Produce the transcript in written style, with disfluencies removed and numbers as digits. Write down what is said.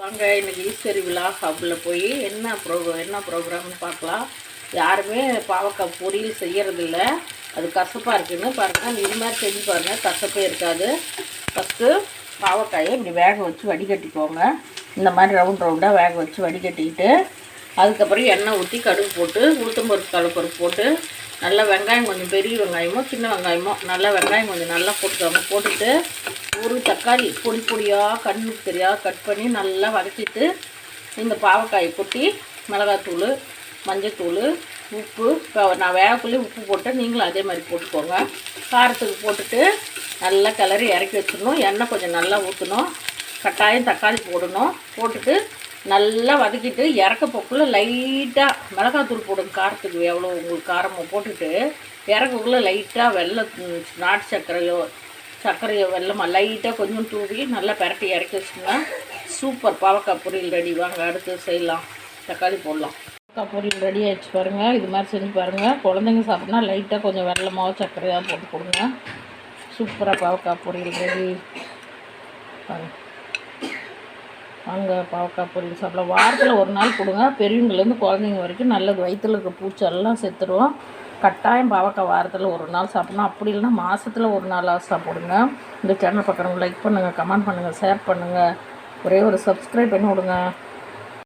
வாங்க இன்றைக்கி ஈஸ்வரி விழா ஹப்பில் போய் என்ன ப்ரோக்ராம்னு பார்க்கலாம். யாருமே பாவக்காய் பொரியல் செய்கிறதில்ல, அது கசப்பாக இருக்குதுன்னு பாருங்கள். இது மாதிரி செஞ்சு பாருங்கள், கசப்பே இருக்காது. ஃபஸ்ட்டு பாவக்காயை இப்படி வேக வச்சு வடிகட்டிக்கோங்க. இந்த மாதிரி ரவுண்டாக வேக வச்சு வடிகட்டிக்கிட்டு அதுக்கப்புறம் எண்ணெய் ஊற்றி கடுகு போட்டு உளுத்தம்பருப்பு கடலைப்பருப்பு போட்டு நல்லா வெங்காயம் கொஞ்சம் பெரிய வெங்காயமோ சின்ன வெங்காயமோ நல்லா வெங்காயம் கொஞ்சம் நல்லா போட்டுக்கோங்க. போட்டுட்டு ஒரு தக்காளி பொடி பொடியாக கண்ணுக்கு தெரியாக கட் பண்ணி நல்லா வதக்கிட்டு இந்த பாவக்காயை கொட்டி மிளகாத்தூள் மஞ்சத்தூள் உப்பு நான் வேகக்குள்ளே உப்பு போட்டேன், நீங்களும் அதே மாதிரி போட்டுக்கோங்க. காரத்துக்கு போட்டுட்டு நல்லா கிளறி இறக்கி வச்சிடணும். எண்ணெய் கொஞ்சம் நல்லா ஊற்றணும். கட்டாயம் தக்காளி போடணும். போட்டுட்டு நல்லா வதக்கிட்டு இறக்க போக்குள்ளே லைட்டாக மிளகாத்தூள் போடுங்க. காரத்துக்கு எவ்வளோ உங்களுக்கு காரமோ போட்டுட்டு இறக்கக்குள்ளே லைட்டாக நாட்டு சர்க்கரையோ வெல்லமாக லைட்டாக கொஞ்சம் தூவி நல்லா பரட்டி இறக்கி வச்சுக்கோங்க. சூப்பர் பாவக்காய் பொரியல் ரெடி. வாங்க அடுத்து செய்யலாம். தக்காளி போடலாம். பாவக்காய் பொரியல் ரெடி ஆகிடுச்சு பாருங்கள். இது மாதிரி செஞ்சு பாருங்கள். குழந்தைங்க சாப்பிட்னா லைட்டாக கொஞ்சம் வெல்லமாவோ சர்க்கரையாக போட்டு கொடுங்க. சூப்பராக பாவக்காய் பொரியல் ரெடி. பாருங்கள் வாங்க பாவக்காய் பொரியல் சாப்பிடலாம். வாரத்தில் ஒரு நாள் கொடுங்க. பெரியவங்கலேருந்து குழந்தைங்க வரைக்கும் நல்லது. வயிற்றில் இருக்க பூச்செல்லாம் செத்துருவோம். கட்டாயம் பாவக்காய் வாரத்தில் ஒரு நாள் சாப்பிட்ணும். அப்படி இல்லைன்னா மாதத்தில் ஒரு நாளாக சாப்பிடுங்க. இந்த சேனல் பார்க்குறவங்க லைக் பண்ணுங்கள், கமெண்ட் பண்ணுங்கள், ஷேர் பண்ணுங்கள், ஒரே ஒரு சப்ஸ்கிரைப் பண்ணி விடுங்க.